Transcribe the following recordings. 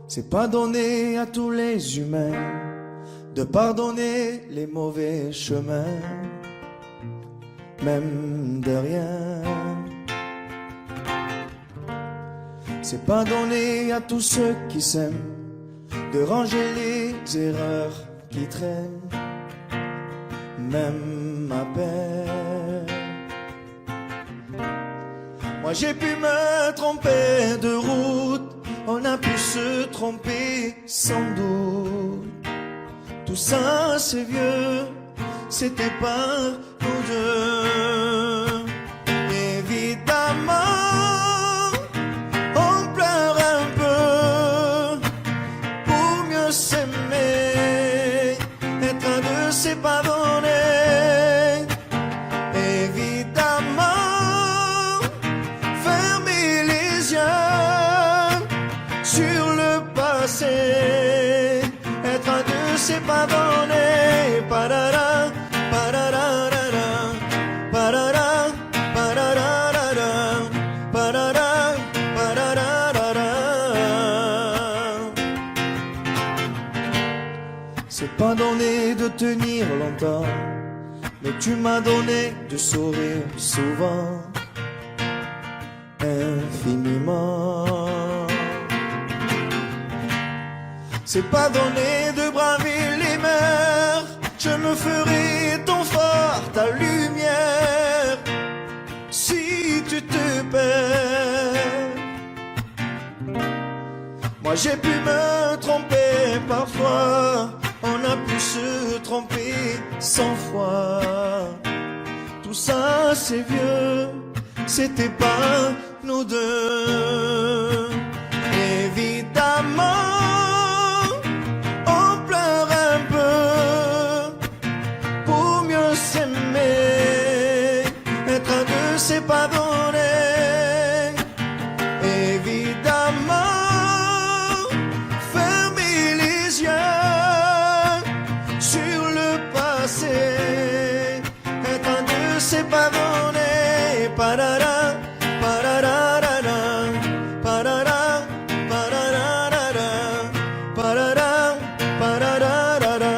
C'est pas donné à tous les humains de pardonner les mauvais chemins, même de rien. C'est pas donné à tous ceux qui s'aiment de ranger les erreurs qui traînent, même à peine. Moi j'ai pu me tromper de route, on a pu se tromper sans doute. Tout ça c'est vieux, c'était pas nous deux. Évidemment, on pleure un peu pour mieux s'aimer. Être un deux, c'est pas donné. Évidemment, fermer les yeux sur le passé. Être un deux, c'est pas donné. Parara, pararara, parara, pararara, parara, pararara. C'est pas donné de tenir longtemps, mais tu m'as donné de sourire souvent, infiniment. C'est pas donné de braver les mers, je me ferai ton phare, ta lumière, si tu te perds. Moi j'ai pu me tromper parfois, on a pu se tromper 100 fois. Tout ça c'est vieux, c'était pas nous deux. Évidemment, on pleure un peu pour mieux s'aimer. Être un deux, c'est pas donné. Évidemment, fermer les yeux sur le passé. Être un deux, c'est pas donné. Parara, pararara, parara, pararara, parara, pararara.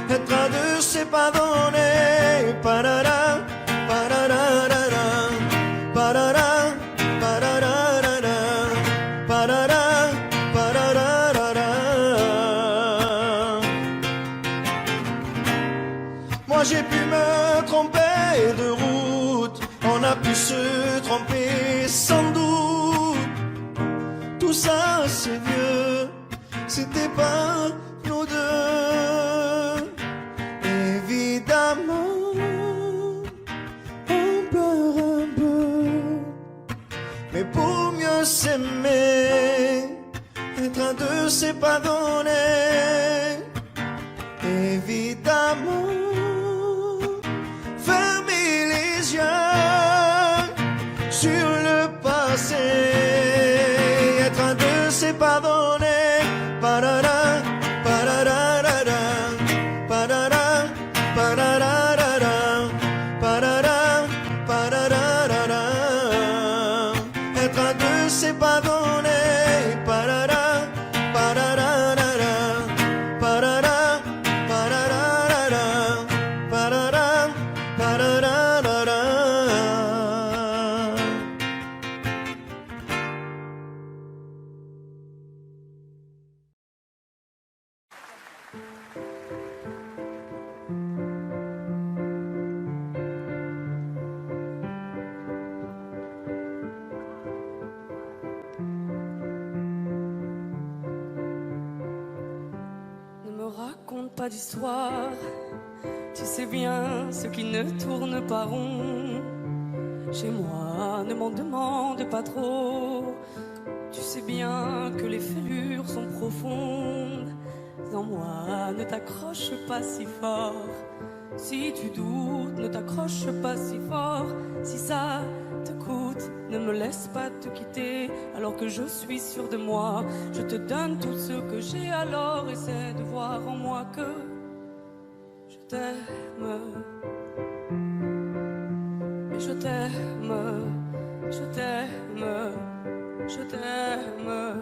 Être à deux, c'est pas donné. Parara, pararara, parara, pararara, parara, pararara. Moi j'ai pu me tromper de route, on a pu se tromper sans doute. Tout ça c'est vieux, c'était pas nous deux. Évidemment, on pleure un peu, mais pour mieux s'aimer, être un deux, c'est pas donné. Évidemment, fermer les yeux sur le passé. Être un deux, c'est pas donné. Parara, pararara, parara, pararara, parara, pararara. Être un deux, c'est pas donné. Parara, pararara, parara, pararara, parara, pararara. Ne me raconte pas d'histoire, tu sais bien ce qui ne tourne pas rond. Chez moi, ne m'en demande pas trop, tu sais bien que les fêlures sont profondes. En moi, ne t'accroche pas si fort. Si tu doutes, ne t'accroche pas si fort. Si ça te coûte, ne me laisse pas te quitter alors que je suis sûr de moi. Je te donne tout ce que j'ai, alors essaie de voir en moi que je t'aime. Et je t'aime, je t'aime, je t'aime.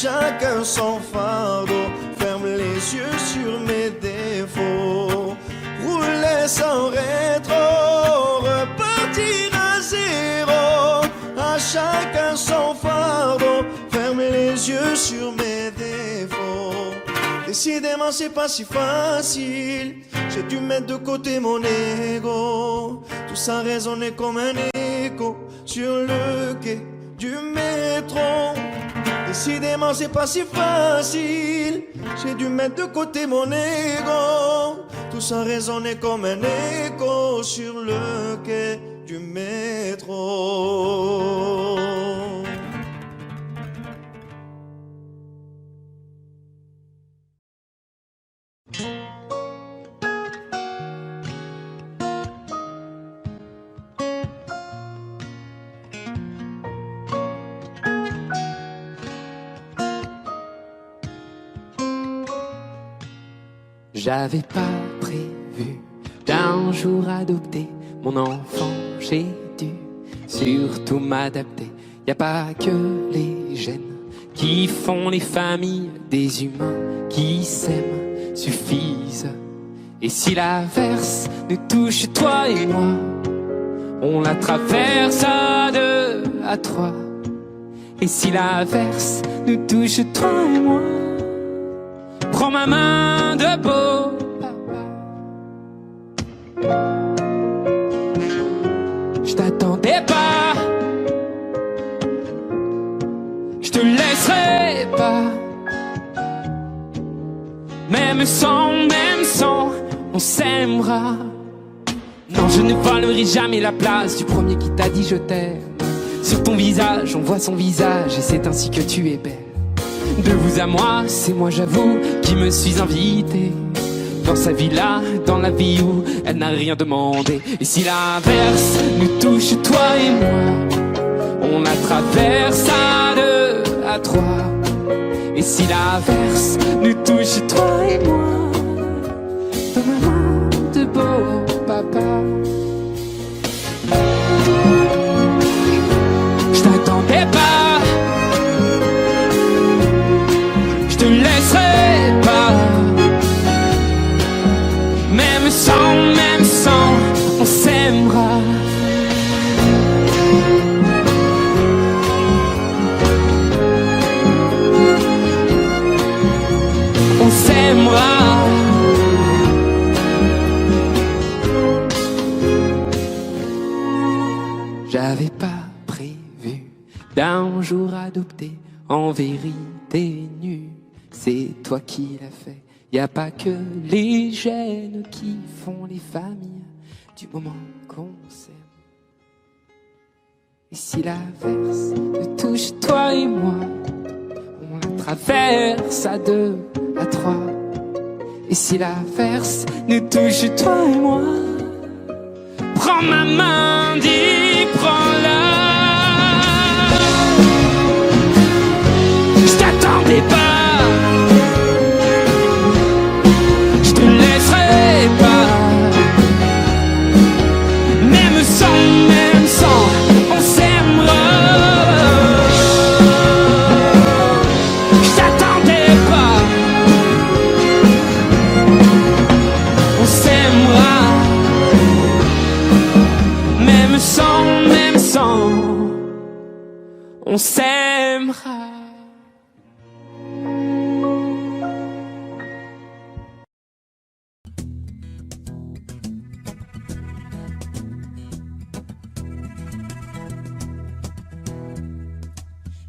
chacun son fardeau. Ferme les yeux sur mes défauts. Rouler sans rétro, repartir à zéro. À chacun son fardeau. Ferme les yeux sur mes défauts. Décidément c'est pas si facile. J'ai dû mettre de côté mon ego. Tout ça résonnait comme un écho sur le quai du métro. Décidément c'est pas si facile. J'ai dû mettre de côté mon ego. Tout ça résonnait comme un écho sur le quai du métro. J'avais pas prévu d'un jour adopter mon enfant, j'ai dû surtout m'adapter. Y a pas que les gènes qui font les familles, des humains qui s'aiment suffisent. Et si l'averse nous touche, toi et moi, on la traverse à deux, à trois. Et si l'averse nous touche, toi et moi, prends ma main de beau papa. Je t'attendais pas, je te laisserai pas. Même sans, on s'aimera. Non, je ne volerai jamais la place du premier qui t'a dit je t'aime. Sur ton visage, on voit son visage et c'est ainsi que tu es belle. De vous à moi, c'est moi j'avoue qui me suis invité dans sa villa, dans la vie où elle n'a rien demandé. Et si l'averse nous touche, toi et moi, on la traverse à deux, à trois. Et si l'averse nous touche, toi et moi, dans ma main de beau papa. Je t'attendais pas, je te laisserai pas. Même sans, on s'aimera. On s'aimera. J'avais pas prévu d'un jour adopter, en vérité nu. C'est toi qui l'as fait. Y a pas que les gènes qui font les familles du moment qu'on s'aime. Et si l'averse nous touche, toi et moi, on la traverse à deux, à trois. Et si l'averse nous touche, toi et moi, prends ma main, dis, prends-la. Je t'attendais pas, je te laisserai pas. Même sans, on s'aimera. Je t'attendais pas, on s'aimera. Même sans, on s'aimera.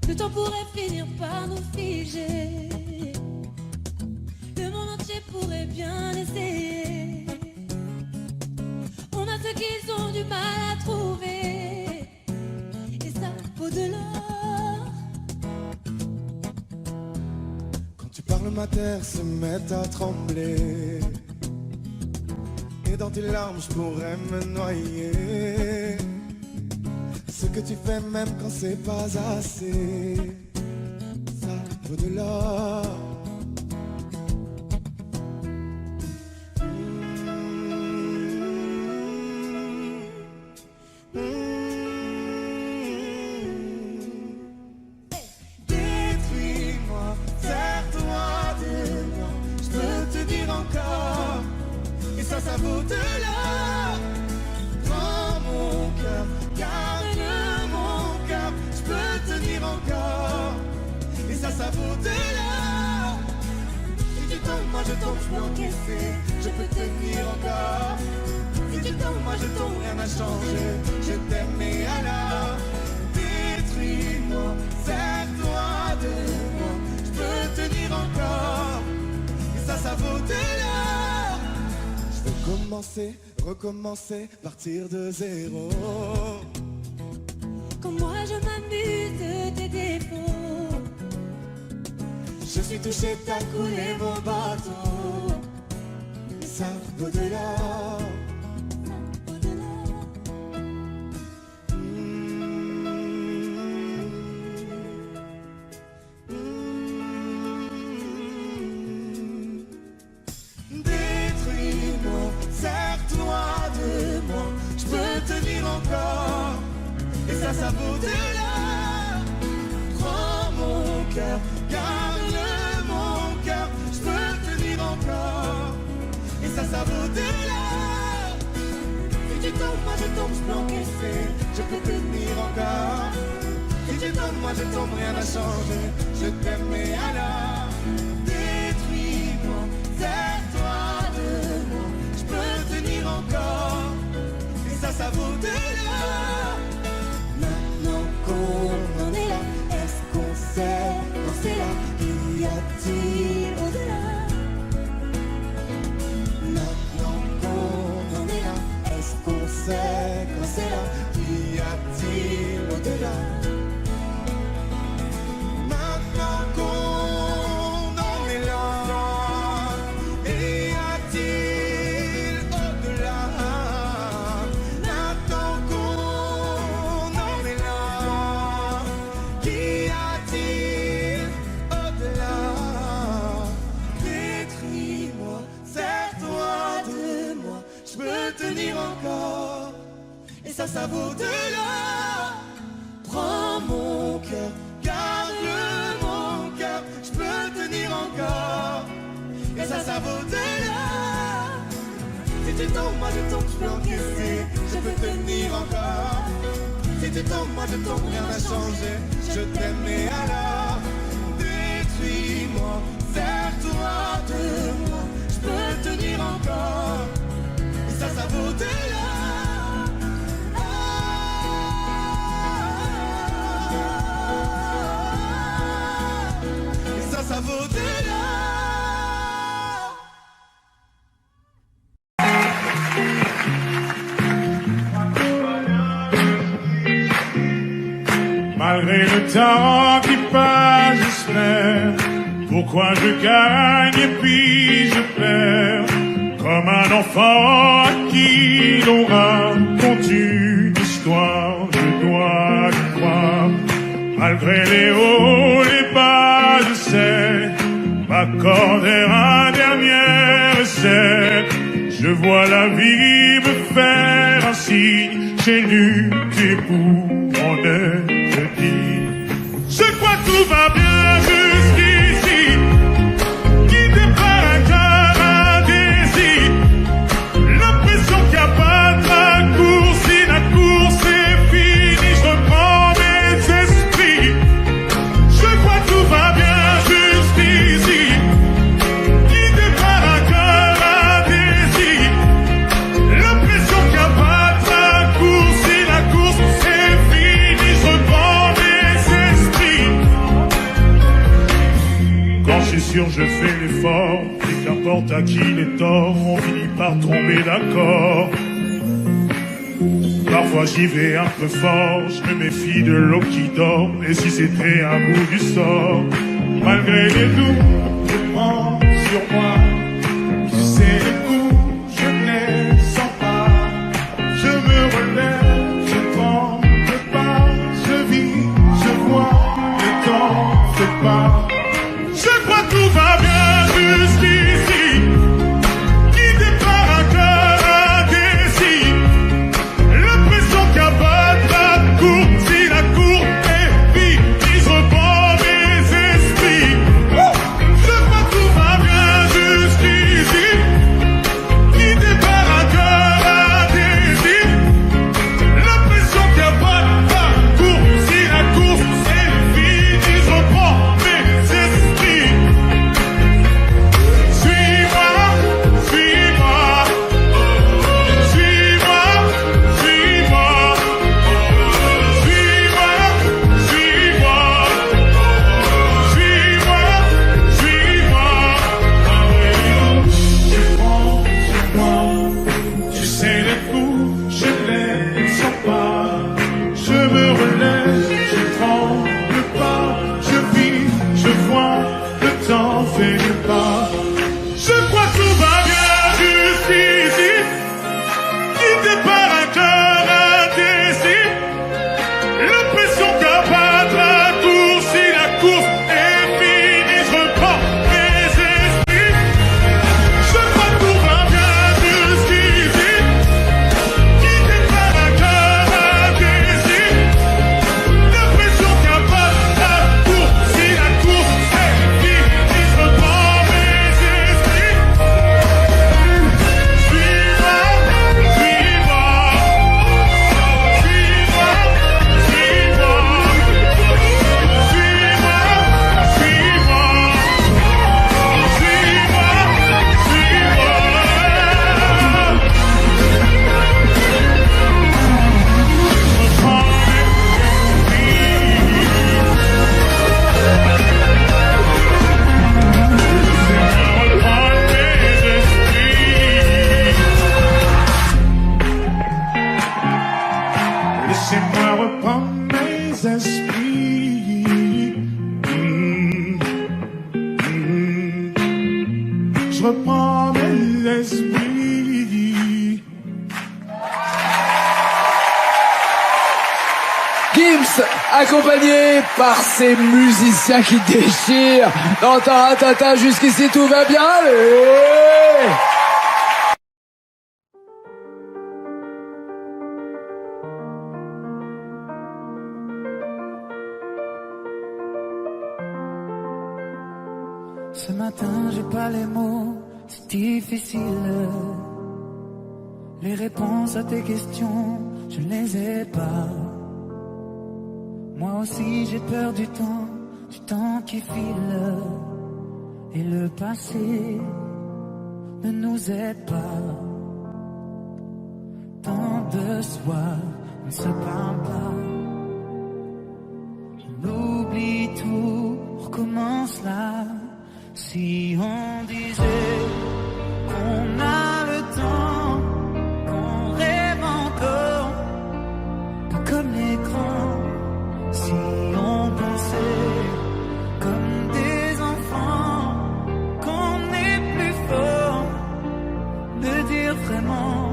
Le temps pourrait finir par nous figer. Le monde entier pourrait bien essayer. On a ce qu'ils ont du mal à trouver, et ça vaut de l'or. Quand tu parles, ma terre se met à trembler. Et dans tes larmes, je pourrais me noyer. Ce que tu fais même quand c'est pas assez, ça vaut de l'or. Détruis-moi, encore. Et ça vaut de l'or. Prends mon cœur, garde mon cœur. Je peux tenir encore. Et ça vaut de l'or. Si tu tombes, moi je tombe, je peux encaisser. Je peux tenir encore. Si tu tombes, moi je tombe, rien n'a changé. Je t'aime, mais alors détruis-moi, sers-toi de moi. Je peux tenir encore. Et ça vaut de l'or. Je veux commencer, recommencer, partir de zéro. Quand moi je m'amuse de tes défauts, Je suis touché, t'as coulé mon bateau. Et ça vaut de l'or. Détruis-moi, sers-toi de moi. Je peux tenir encore. Et ça vaut de l'or. Prends mon cœur, garde mon cœur. Je peux tenir encore. Et ça vaut de l'or. Si tu tombes, moi je tombe, je peux encaisser. Je peux tenir encore. Si tu tombes, moi je tombe, rien n'a changé. Je t'aime, mais alors détruis-moi, sers-toi de moi. Je peux tenir encore. Et ça vaut de l'or. Maintenant qu'on en est là, est-ce qu'on sait quand c'est là? Y a-t-il au-delà? Maintenant qu'on en est là, est-ce qu'on sait quand c'est là? Y a-t-il au-delà? Maintenant qu'on en est là, y a-t-il au-delà? Maintenant qu'on en est là, qu'y a-t-il au-delà? Détruis-moi, sers-toi de moi. Je peux tenir encore. Et ça vaut de l'or. Prends mon cœur, garde mon cœur. Je peux tenir encore. Et ça vaut de l'or. Si tu tombes, moi je tombe, je peux encaisser. Je peux tenir encore. Si tu tombes, moi je tombe, rien n'a changé. Je t'aime, mais alors détruis-moi, sers-toi de moi. Je peux tenir encore. Et ça vaut de l'or. Et ça vaut de l'or. Malgré le temps qui passe, j'espère. Pourquoi je gagne et puis je perds? Comme un enfant à qui l'on raconte une histoire, je dois y croire. Malgré les hauts, les bas, je sais m'accorder un dernier essai. Je vois la vie me faire un signe. J'ai lutté pour mon être, je dis. Je crois que tout va bien jusqu'ici. Guidé par un cœur, un désir. L'impression qu'il n'y a pas de raccourci. La course est finie, je reprends mes esprits. Je crois que tout va bien jusqu'ici. Guidé par un cœur, un désir. L'impression qu'il n'y a pas de raccourci. La course est finie, je reprends mes esprits. Quand c'est sûr, je fais l'effort. Et qu'importe à qui les torts, on finit par tomber d'accord. Parfois j'y vais un peu fort, je me méfie de l'eau qui dort. Et si c'était un bout du sort, malgré les doutes, je prends sur moi. Tu sais les coups, je ne les sens pas. Je me relève, je tremble pas. Je vis, je vois, le temps fait pas. Je crois que tout va bien jusqu'ici. Guidé par un cœur, un désir. L'impression qu'il n'y a pas de raccourci. Si la cour est finie, je reprends mes esprits. Je crois que tout va bien jusqu'ici. je reprends mes esprits. Gims, accompagné par ces musiciens qui déchirent. Dans Taratata, jusqu'ici tout va bien. Allez! Ce matin, j'ai pas les mots, c'est difficile. Les réponses à tes questions, je ne les ai pas. Moi aussi, j'ai peur du temps qui file. Et le passé ne nous aide pas. Tant de soirs, on ne se parle pas. On oublie tout, on recommence là. Si on disait qu'on a le temps, qu'on rêve encore, pas comme les grands. Si on pensait comme des enfants, qu'on est plus fort, de dire vraiment,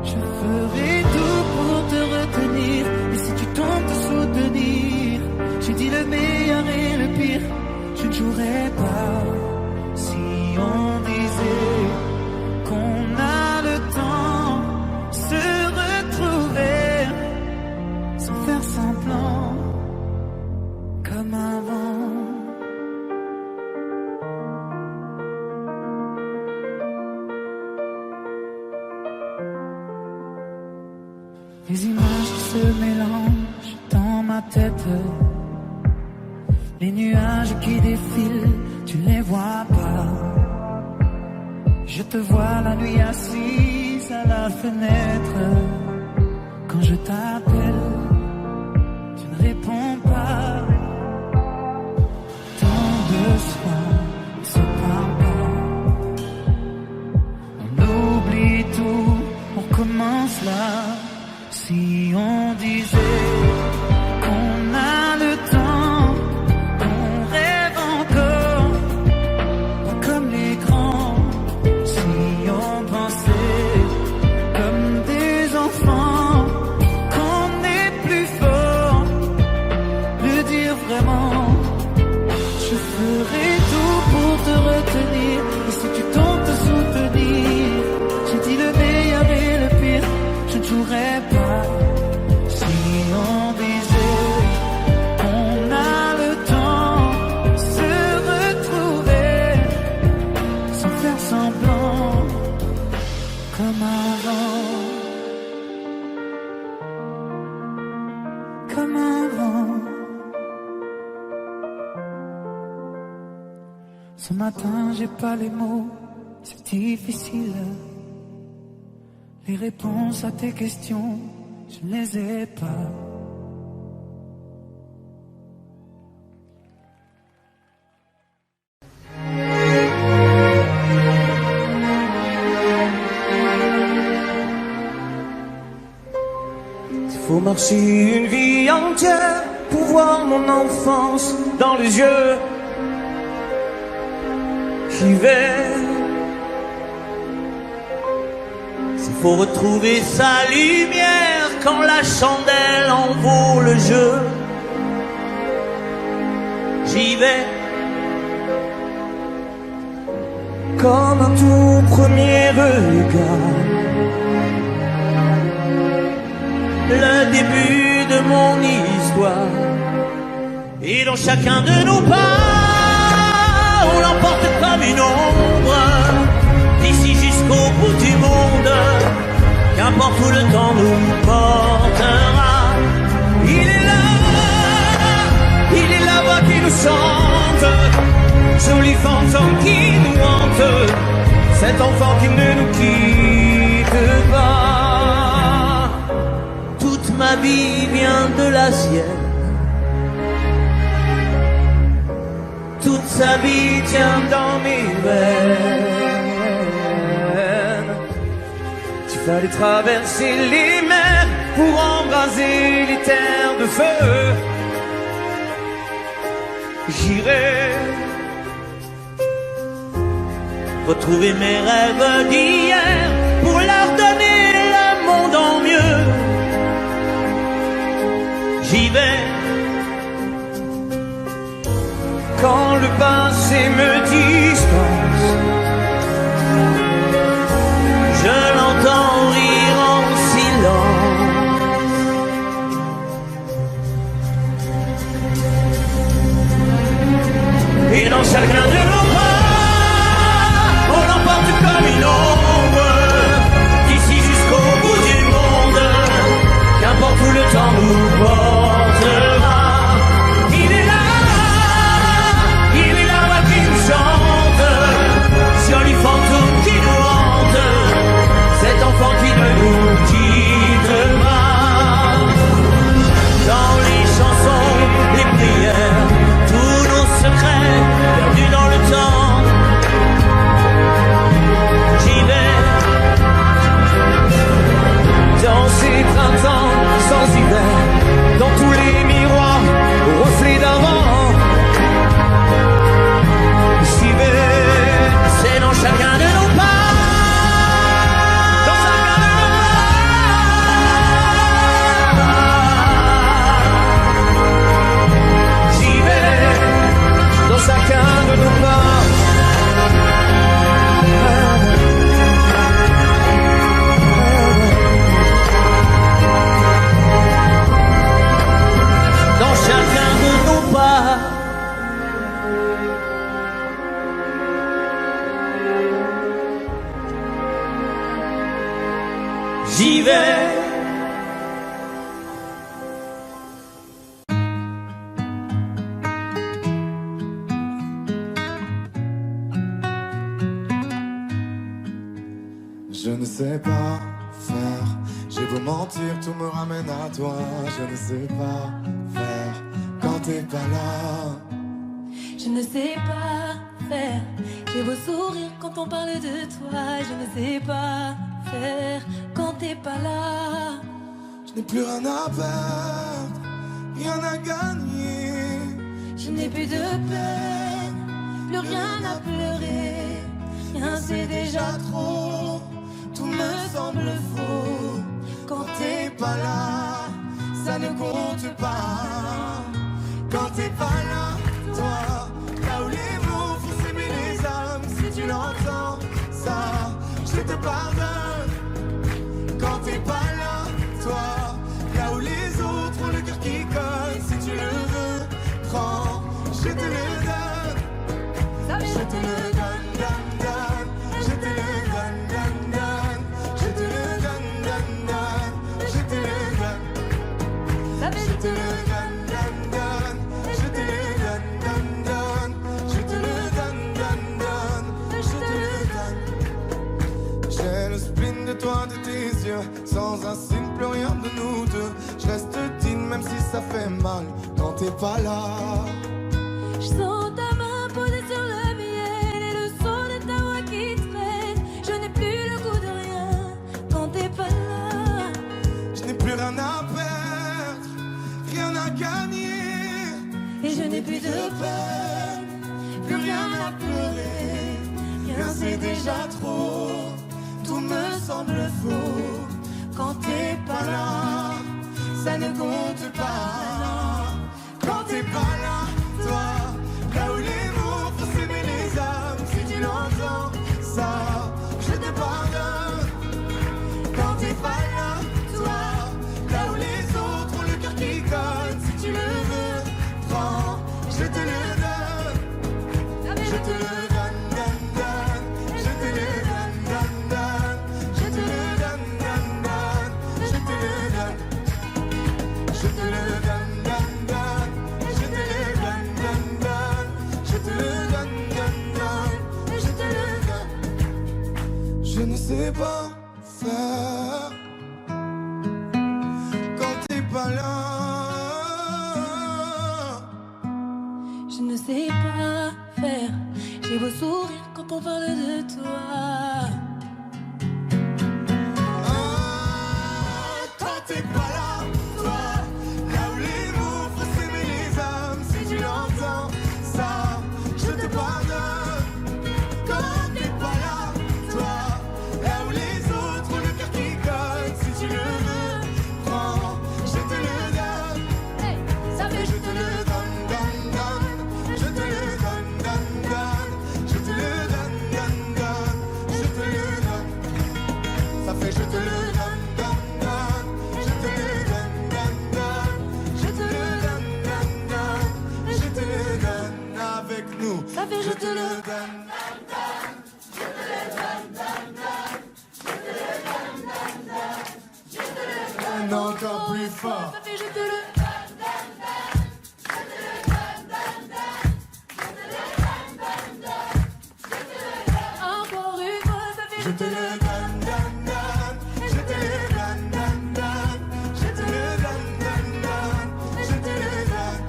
je ferai tout pour te retenir. Et si tu tentes de soutenir, j'ai dit le meilleur et le pire. Je ne jouerai pas si on disait qu'on a le temps, se retrouver sans faire semblant comme avant. Les images qui se mélangent dans ma tête. Les nuages qui défilent, tu ne les vois pas. Je te vois la nuit assise à la fenêtre. Quand je t'appelle, tu ne réponds pas. Tant de soirs, on se parle pas. On oublie tout, on recommence là. Si on disait qu'on a le temps, et si tu tentes de soutenir, j'ai dit le meilleur et le pire, je ne jouerai pas. Si on disait qu'on a le temps, se retrouver sans faire semblant comme avant, comme avant. Ce matin, j'ai pas les mots, c'est difficile. Les réponses à tes questions, je ne les ai pas. Il faut marcher une vie entière pour voir mon enfance dans les yeux. S'il faut retrouver sa lumière quand la chandelle en vaut le jeu, j'y vais. Comme un tout premier regard, le début de mon histoire, et dans chacun de nos pas, on l'emporte comme une ombre, d'ici jusqu'au bout du monde, qu'importe où le temps nous portera. Il est la voix qui nous chante, joli fantôme qui nous hante, cet enfant qui ne nous quitte pas. Toute ma vie vient de la sienne, toute sa vie tient dans mes veines. Tu fallait traverser les mers pour embraser les terres de feu. J'irai retrouver mes rêves d'hier pour leur donner le monde en mieux. J'y vais quand le passé me distance. Je l'entends rire en silence. Et dans chacun de nos pas, on l'emporte comme une ombre, d'ici jusqu'au bout du monde, qu'importe où le temps nous portera. Il est là voix qui nous chante, joli fantôme qui nous hante, cet enfant qui ne nous quittera. Dans les chansons, les prières, tous nos secrets perdus dans le temps. J'y vais dans ces printemps sans hiver, dans tous les miroirs aux reflets d'avant. J'y vais, c'est dans chacun de nos pas. Chacun de nos pas. Dans chacun de nos pas. J'y vais. Je ne sais pas faire, j'ai beau mentir, tout me ramène à toi. Je ne sais pas faire quand t'es pas là. Je ne sais pas faire, j'ai beau sourire quand on parle de toi. Je ne sais pas faire quand t'es pas là. Je n'ai plus rien à perdre, rien à gagner. Je n'ai plus de peine, plus rien à pleurer. Rien c'est déjà trop, tout me semble faux. Quand t'es pas là, ça ne compte pas. Quand t'es pas là, toi, là où les mots font s'aimer les âmes. Si tu l'entends, ça, je te pardonne. Quand t'es pas là, toi, là où les autres ont le cœur qui colle. Si tu le veux, prends, je te le donne. Je te le donne, donne, donne. Je te le donne, donne, donne. Je te le donne, donne, donne. Je te le donne. Je te le donne, donne, donne. Je te le donne, donne, donne. Je te le donne, donne, donne. Je te le donne. J'ai le spleen de toi, de tes yeux. Sans un signe, plus rien de nous deux. Je reste digne même si ça fait mal. Quand t'es pas là. Je sens ta main posée sur le miel et le son de ta voix qui traîne. Je n'ai plus le goût de rien quand t'es pas là. Je n'ai plus rien à perdre, rien à gagner. Et je n'ai plus de peine, plus rien à pleurer. Rien c'est déjà trop, tout me semble faux. Quand t'es pas là, ça ne compte pas. Quand t'es pas là, toi, là où les mots font s'aimer les âmes. Si tu l'entends, ça, je te pardonne. Quand t'es pas là, toi, là où les autres ont le cœur qui colle. Si tu le veux, prends, je te le donne. Je te le donne, donne, donne. Je te le donne, donne, donne. Je te le donne, donne, donne. Je te le donne. Je te le donne, donne, donne. Je te le donne, donne, donne. Je te le donne, donne, donne. Je te le donne. Je ne sais pas faire quand t'es pas là. Je ne sais pas faire, j'ai beau sourire quand on parle de toi. Quand t'es pas là, toi, là où les mots font s'aimer les âmes. Si tu l'entends, ça, je te pardonne. Quand t'es pas donne encore plus fort. Papy, je te le encore une fois, papy, Je te le donne, donne, donne. Je te le donne, donne, donne. Je te le donne, donne, donne. Je te le donne.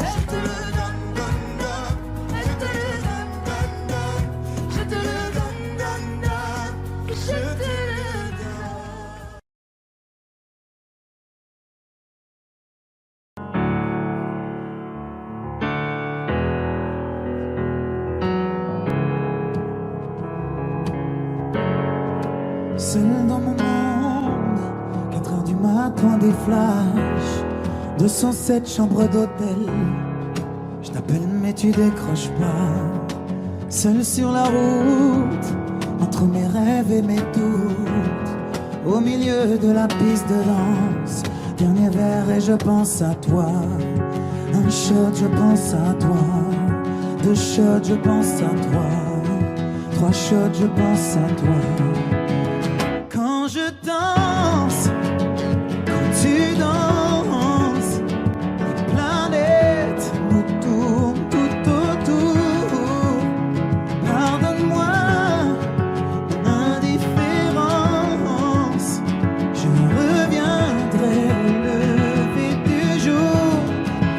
Je te le donne, donne, donne. Je te le donne, donne, donne. Je te le donne, donne, donne. Je te le donne. Seul dans mon monde, 4 heures du matin, des flashs, 207 chambres d'hôtel. Je t'appelle mais tu décroches pas. Seul sur la route, entre mes rêves et mes doutes, au milieu de la piste de danse. Dernier verre et je pense à toi. Un shot, je pense à toi. 2 shots, je pense à toi. 3 shots, je pense à toi. Quand je danse, quand tu danses, les planètes nous tournent tout autour. Pardonne-moi mon indifférence, je reviendrai au lever du jour.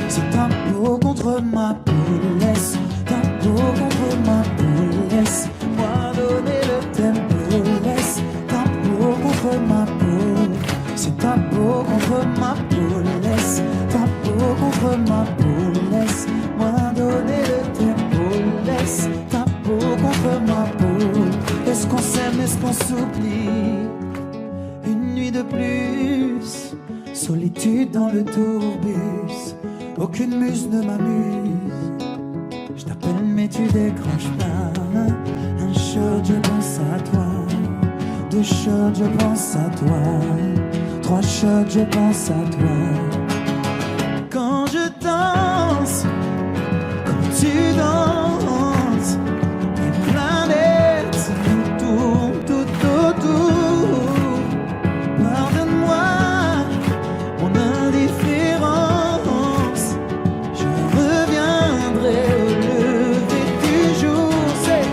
C'est ta peau contre ma peau, laisse ta peau contre ma peau, laisse-moi donner le tempo, laisse contre ma peau, c'est ta peau contre ma peau, laisse ta peau contre ma peau, laisse-moi donner le tempo, laisse ta peau contre ma peau. Est-ce qu'on s'aime, est-ce qu'on s'oublie? Une nuit de plus, solitude dans le tourbus, aucune muse ne m'amuse. Je t'appelle mais tu décroches pas. Un shot, je pense à toi. 2 shots, je pense à toi. 3 shots, je pense à toi. Quand je danse, quand tu danses, les planètes nous tournent tout autour. Pardonne-moi mon indifférence, je reviendrai au lever du jour. C'est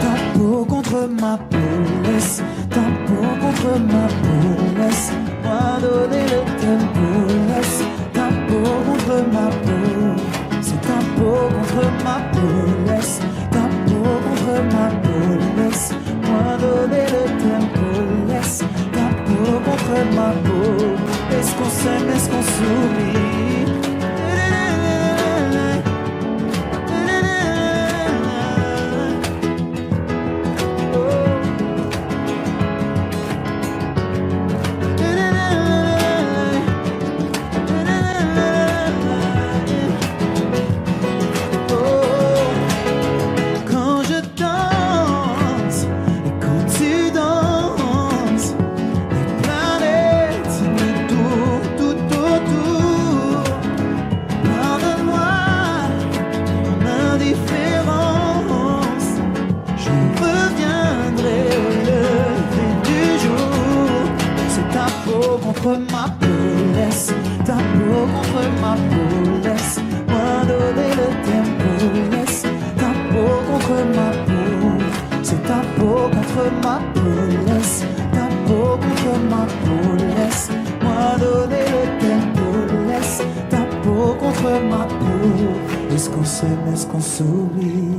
ta peau contre ma peau, laisse ta peau contre ma peau, laisse-moi donner le tempo, laisse ta peau contre ma peau, c'est ta peau contre ma peau, laisse ta peau contre ma peau, laisse-moi donner le tempo, laisse ta peau contre ma peau. Est-ce qu'on s'aime, est-ce qu'on s'oublie? Contre ma peau, laisse ta peau contre ma peau, laisse-moi donner le tempo, laisse ta peau contre ma peau, c'est ta peau contre ma peau, laisse ta peau contre ma peau, laisse-moi donner le tempo, laisse ta peau contre ma peau. Est-ce qu'on s'aime, est-ce qu'on s'oublie?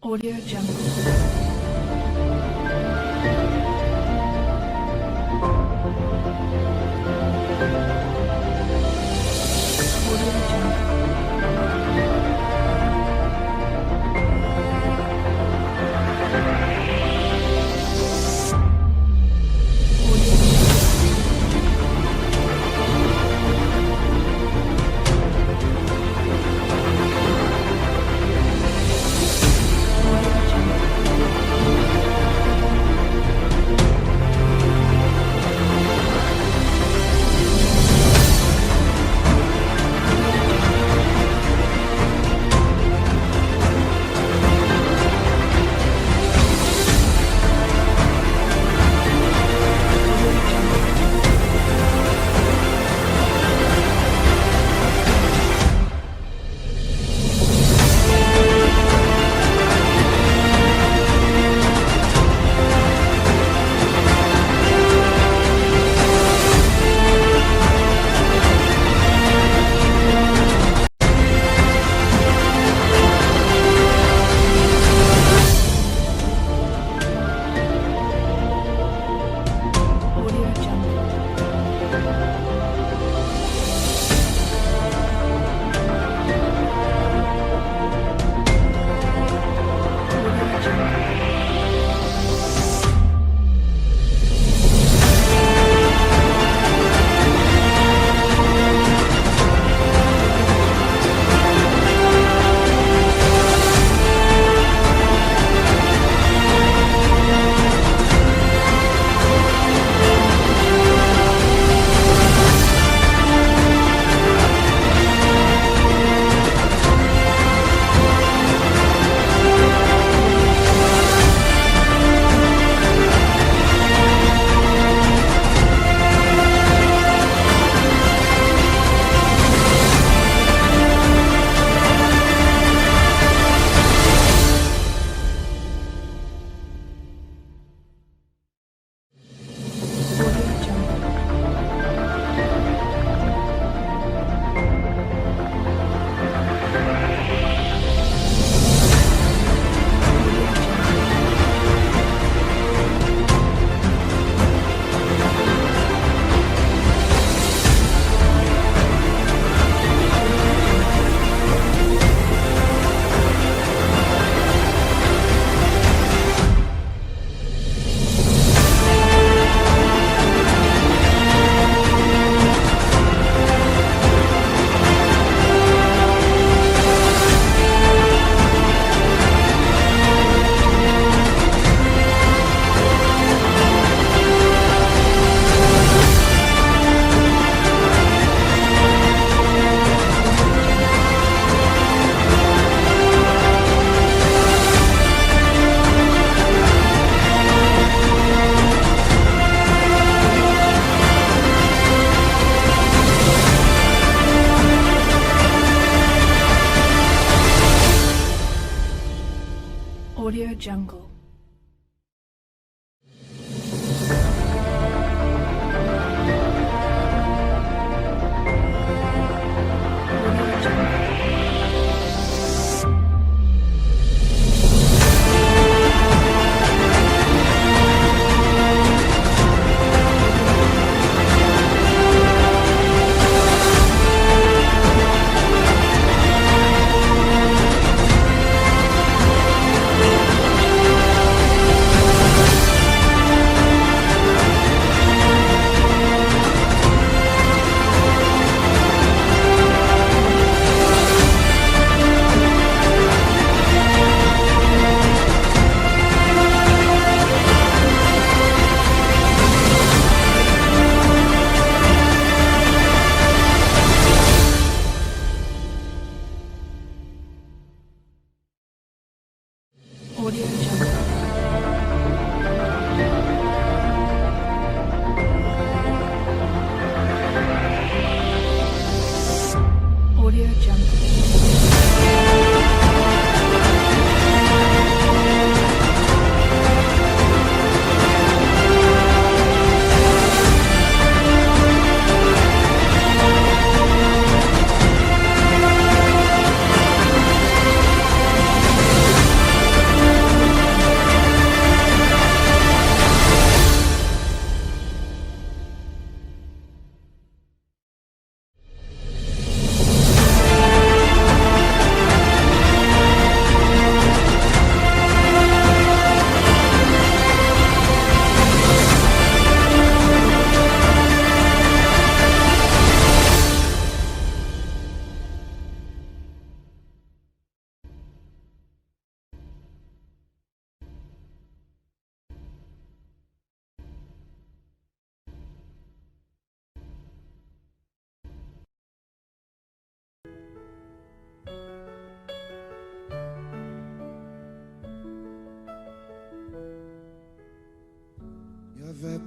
Audio Jungle. Audio Jungle. Audio Jungle. Audio Jungle. Audio Jungle. Audio Jungle. Audio Jungle. Audio Jungle. Audio Jungle. Audio Jungle. Audio Jungle.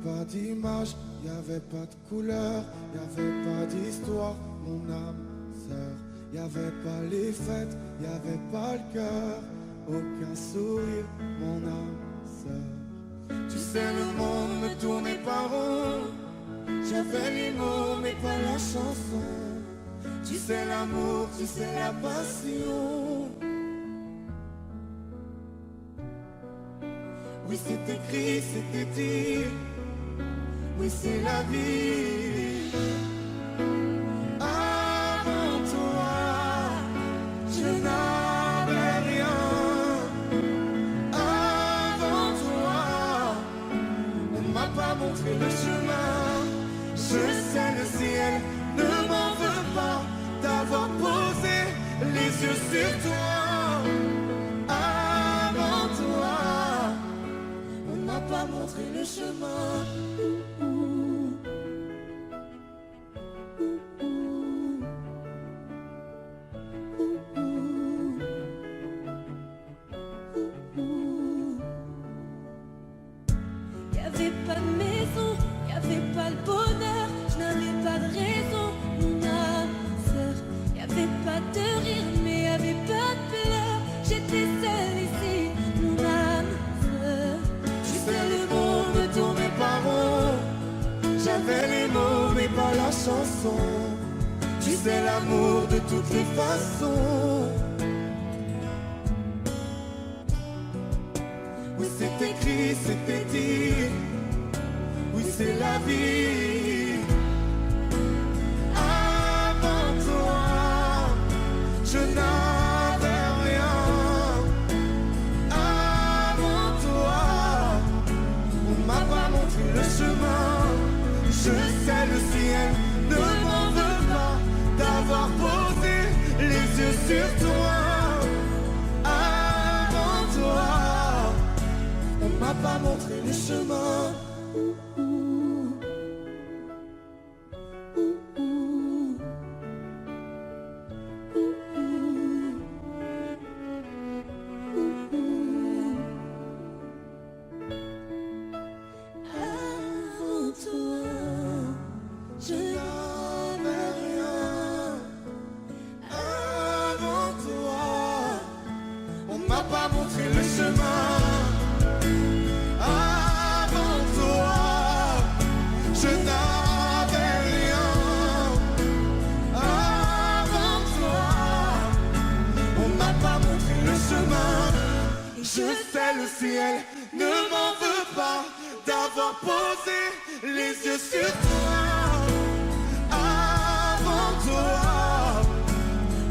pas d'image, y avait pas de couleur, y avait pas d'histoire, mon âme sœur. Y avait pas les fêtes, y avait pas le cœur, aucun sourire, mon âme sœur. Tu sais, le monde me tournait pas rond, j'avais les mots mais pas la chanson. Tu sais l'amour, tu sais la passion. Oui, c'est écrit, c'était dit. Oui, c'est la vie. Avant toi, je n'avais rien. Avant toi, on m'a pas montré le chemin. Je sais, le ciel ne m'en veut pas d'avoir posé les yeux sur toi. Avant toi, on m'a pas montré le chemin. Y'avait pas de maison, y'avait pas le bonheur, je n'avais pas de raison, mon âme sœur. Y'avait pas de rire, mais y'avait pas de pleurs. J'étais seule ici, mon âme sœur. Tu sais, le monde me tournait pas rond. J'avais les mots, mais pas la chanson. Tu sais, l'amour de toutes les façons. Oui, c'est écrit, c'était dit. Oui, c'est la vie. Avant toi, je n'avais rien. Avant toi, on m'a pas montré le chemin. Je sais, le ciel ne m'en veut pas d'avoir posé les yeux sur toi. Avant toi, on m'a pas montré le chemin. Avant toi, je N'avais rien. Avant toi, on m'a pas montré le chemin. Avant toi, je n'avais rien. Avant toi, on m'a pas montré le chemin. Je sais, le ciel ne m'en veut pas d'avoir posé les yeux sur toi. Avant toi,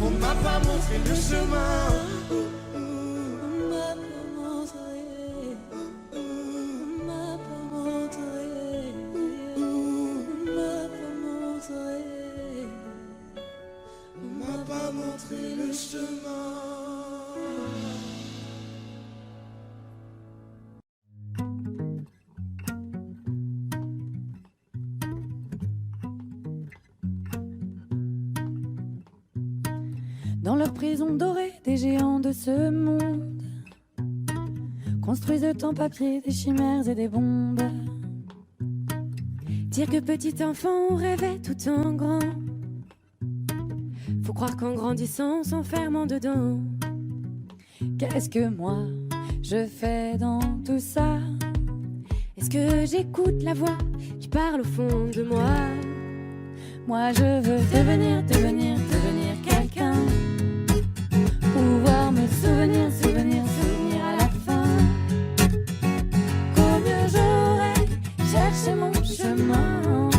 on m'a pas montré le chemin. m'a pas montré, m'a pas montré, m'a pas montré. On m'a pas montré le chemin. Dans leur prison dorée, des géants de ce monde construisent en papier des chimères et des bombes. Dire que petit enfant on rêvait tout en grand. Faut croire qu'en grandissant, on s'enferme en dedans. Qu'est-ce que moi je fais dans tout ça? Est-ce que j'écoute la voix qui parle au fond de moi? Moi je veux devenir quelqu'un. Pouvoir me souvenir à la fin. Combien j'aurais cherché mon chemin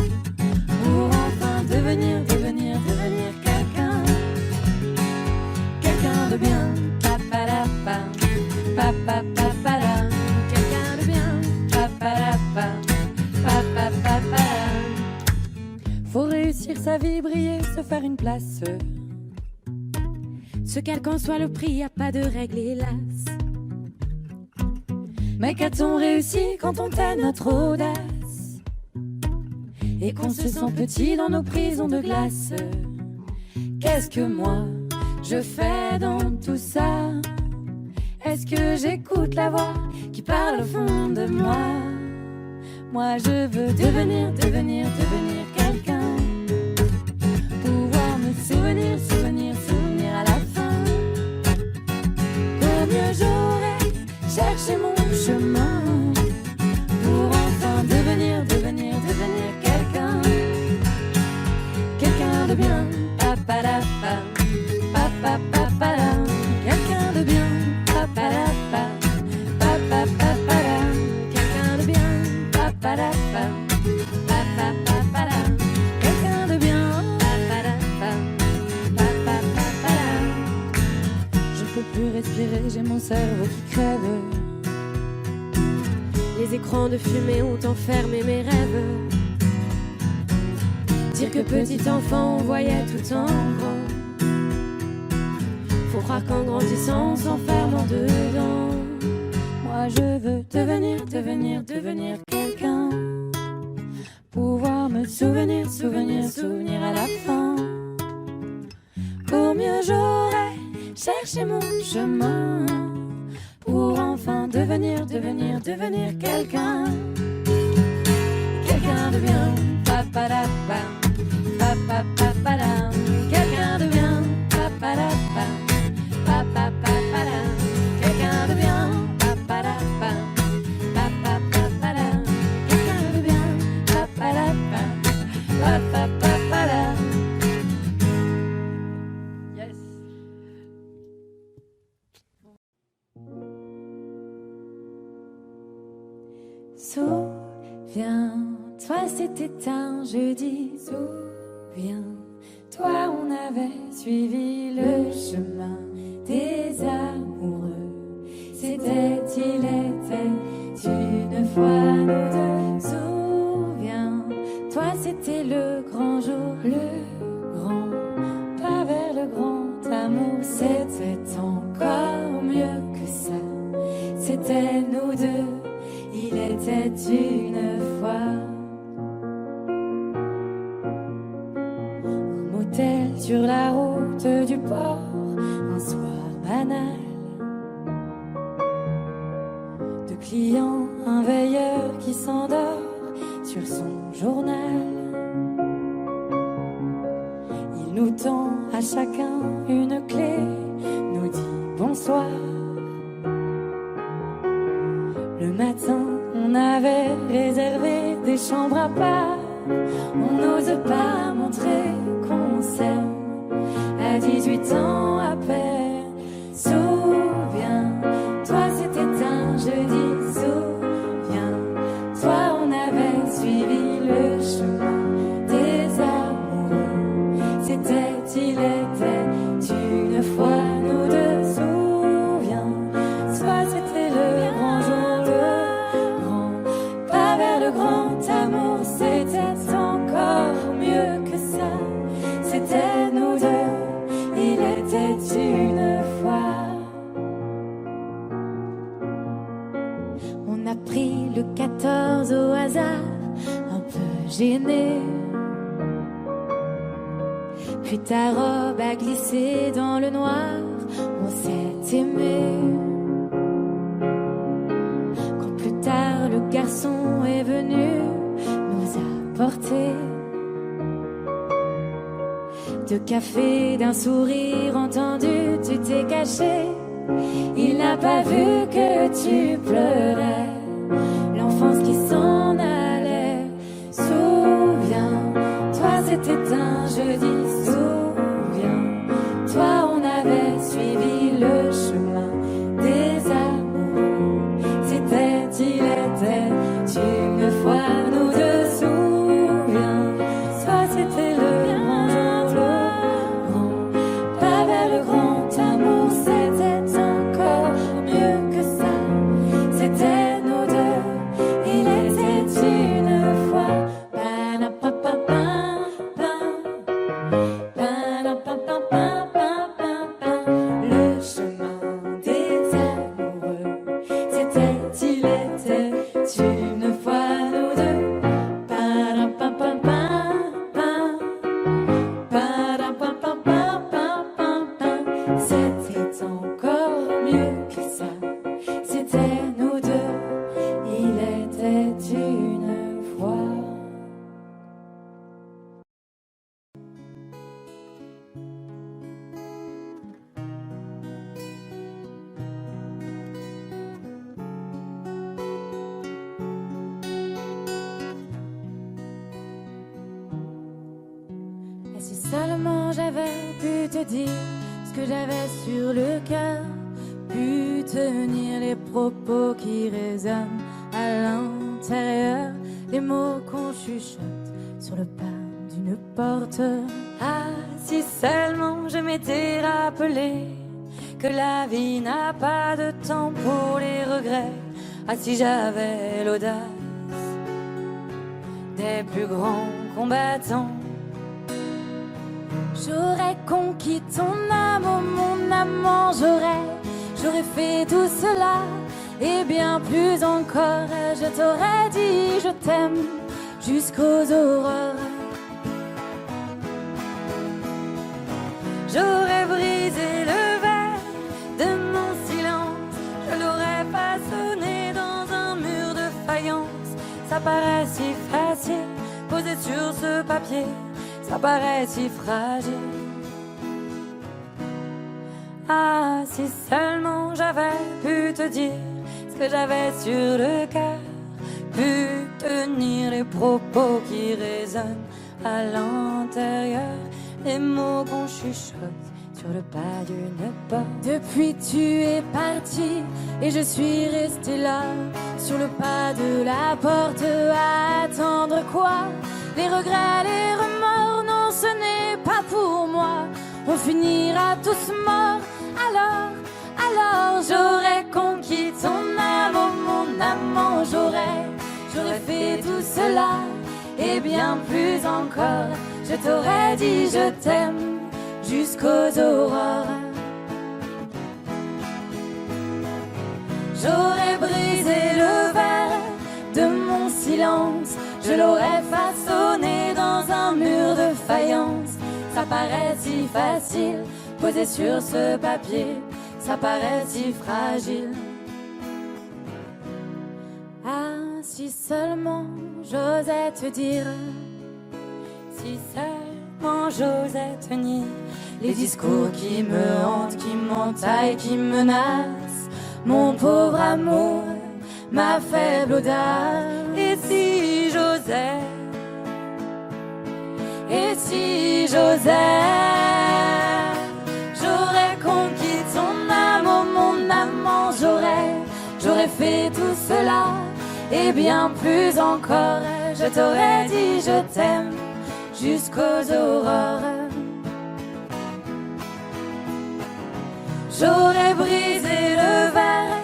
pour enfin devenir quelqu'un. Quelqu'un de bien, papalapa, papapapala. Quelqu'un de bien, papalapa, papapapala. Faut réussir sa vie, briller, se faire une place. Ce quel qu'en soit le prix, y a pas de règle, hélas. Mais qu'a-t-on réussi quand on tait notre audace et qu'on se sent petit dans nos prisons de glace? Qu'est-ce que moi je fais dans tout ça? Est-ce que j'écoute la voix qui parle au fond de moi? Moi je veux devenir quelqu'un. Pouvoir me souvenir à la fin. Au mieux j'aurais cherché mon chemin pour enfin devenir quelqu'un. Quelqu'un de bien, paparapa, papapapara. Quelqu'un de bien, paparapa, papapapara. Quelqu'un de bien, paparapa, papapapara. Quelqu'un de bien, paparapa, papapapara. Je peux plus respirer, j'ai mon cerveau qui crève. Les écrans de fumée ont enfermé mes rêves. Dire que petit enfant on voyait tout en grand. Faut croire qu'en grandissant on s'enferme en dedans. Moi je veux devenir quelqu'un. Pouvoir me souvenir à la fin. Pour mieux j'aurais cherché mon chemin pour enfin devenir quelqu'un. Quelqu'un de bien, paparapa, papapapara. Quelqu'un de bien, paparapa, papapapara. Quelqu'un de bien, paparapa, papapapara. Quelqu'un de bien, paparapa, papapapara. Yes. Souviens-toi, c'était un jeudi. Souviens-toi, on avait suivi le chemin des amoureux. C'était, il était une fois nous deux. Souviens-toi, c'était le grand jour, le grand pas vers le grand amour. C'était encore mieux que ça. C'était nous deux. Il était une fois un motel sur la route du port, un soir banal. Deux clients, un veilleur qui s'endort sur son journal. Il nous tend à chacun une clé, nous dit bonsoir. Le matin, on avait réservé des chambres à part. On n'ose pas montrer qu'on s'aime à 18 ans à peine. Souviens-toi, c'était un jeudi. Souviens-toi, on avait suivi le chemin des amoureux. C'était, il était une fois nous deux. Souviens-toi, c'était le grand jour. Grand amour, c'était encore mieux que ça. C'était nous deux, il était une fois. On a pris le 14 au hasard, un peu gêné. Puis ta robe a glissé dans le noir, on s'est aimé. Le garçon est venu nous apporter de café, d'un sourire entendu, tu t'es caché. Il n'a pas vu que tu pleurais, l'enfance qui s'en allait. Souviens-toi, c'était un jeudi. Souviens-toi, on avait suivi le chemin des amoureux. C'était, il était une fois nous deux. Souviens-toi, c'était le grand jour, le grand pas vers le grand amour. C'était encore mieux que ça. C'était nous deux, il était une fois. te dire ce que j'avais sur le cœur, pu tenir les propos qui résonnent à l'intérieur, les mots qu'on chuchote sur le pas d'une porte. Ah, si seulement je m'étais rappelé que la vie n'a pas de temps pour les regrets. Ah, si j'avais l'audace des plus grands combattants, j'aurais conquis ton âme, oh mon amant, j'aurais fait tout cela et bien plus encore. Je t'aurais dit je t'aime jusqu'aux aurores. J'aurais brisé le verre de mon silence, je l'aurais façonné dans un mur de faïence. Ça paraît si facile, posé sur ce papier, ça paraît si fragile. Ah, si seulement j'avais pu te dire ce que j'avais sur le cœur, pu tenir les propos qui résonnent à l'intérieur, les mots qu'on chuchote sur le pas d'une porte. Depuis tu es parti et je suis restée là sur le pas de la porte à attendre quoi? Les regrets, les remords, non ce n'est pas pour moi. On finira tous morts, alors j'aurais conquis ton âme, oh mon amant, j'aurais fait tout cela et bien plus encore. Je t'aurais dit je t'aime jusqu'aux aurores. J'aurais brisé le verre de mon silence, je l'aurais façonné dans un mur de faïence. Ça paraît si facile, posé sur ce papier, ça paraît si fragile. Ah, si seulement j'osais te dire, si seulement j'osais tenir les discours qui me hantent, qui m'entaillent, qui menacent mon pauvre amour, ma faible audace. Et si j'osais, et si j'osais, j'aurais conquis ton âme, oh mon amant, j'aurais fait tout cela et bien plus encore. Je t'aurais dit je t'aime jusqu'aux aurores. J'aurais brisé le verre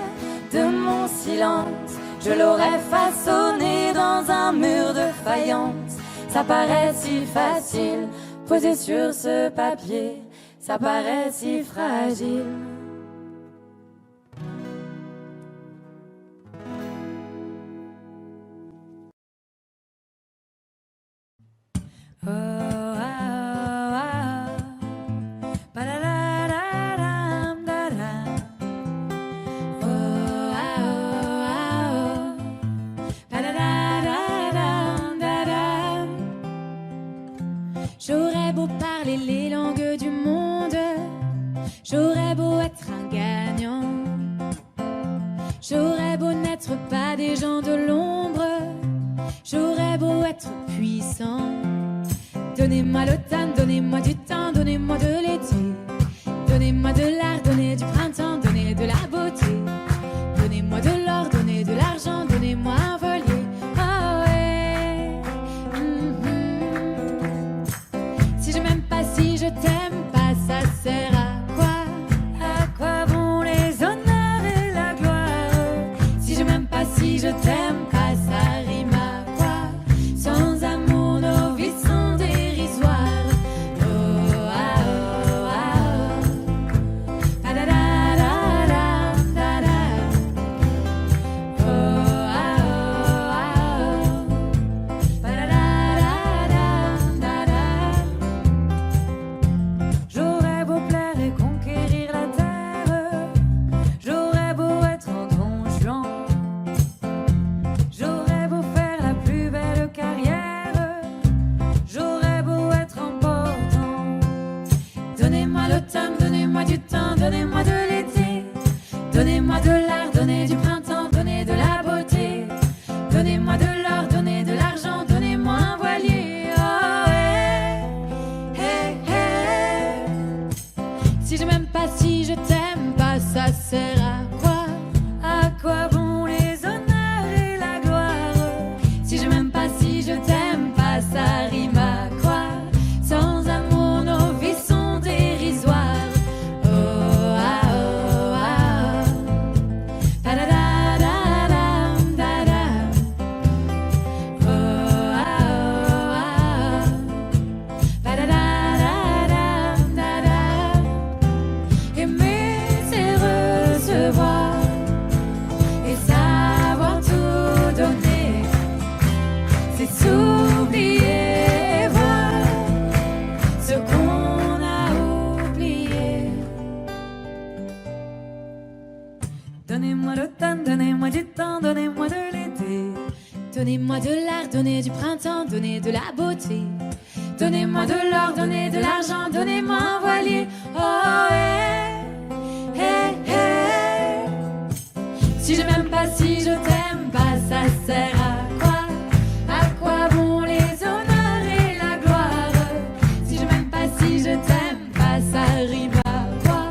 de mon silence, je l'aurais façonné dans un mur de faïence. Ça paraît si facile, posé sur ce papier, ça paraît si fragile. Oh, ah, ah, ba-da-da-da-dam, da-da. Oh, ah, ah, ba-da-da-da-dam, da-da. J'aurais beau parler les langues du monde, j'aurais beau être un gagnant, j'aurais beau n'être pas des gens de l'ombre, j'aurais beau être puissant. Donnez-moi l'automne, donnez-moi du temps, donnez-moi de l'été, donnez-moi de l'art, donnez du printemps, donnez de la beauté, donnez-moi de l'or, donnez de l'argent, donnez-moi un voilier. Ah ouais. Si je m'aime pas, si je t'aime pas, ça sert à quoi? À quoi vont les honneurs et la gloire? Si je m'aime pas, si je t'aime pas, ça rime à quoi? Sans amour, nos vies sont dérisoires. Oh ah oh ah oh. Pa-da-da-da-da-da-da. Oh ah oh ah oh. Pa-da-da-da-da-da-da. J'aurais beau plaire et conquérir la terre, j'aurais beau être en Don Juan, j'aurais beau faire la plus belle carrière, j'aurais beau être important. Donnez-moi l'automne, donnez-moi du temps, donnez-moi de l'été, donnez-moi de l'art, donnez du printemps, donnez de la beauté, donnez-moi de l'or, donnez de l'argent, donnez-moi un voilier. Oh, hey, hey, hey. sert à quoi? À quoi bon les honneurs et la gloire? Si je m'aime pas, si je t'aime pas, ça rime à quoi? Sans amour, nos vies sont dérisoires. Oh ah oh ah. Da-da-da-da-dam, da-da. Oh ah oh ah. Da-da-da-da-dam, da-da. Aimer, c'est recevoir et savoir tout donner. C'est s'oublier et voir ce qu'on a oublié. Donnez-moi l'automne, donnez-moi du temps, donnez-moi de l'été. Donnez-moi de l'art, donnez du printemps, donnez de la beauté. Donnez-moi de l'or, donnez de l'argent, donnez-moi un voilier. Oh, hey, hey, hey. Si je m'aime pas, si je t'aime pas, ça sert à quoi? À quoi bon les honneurs et la gloire? Si je m'aime pas, si je t'aime pas, ça rime à quoi?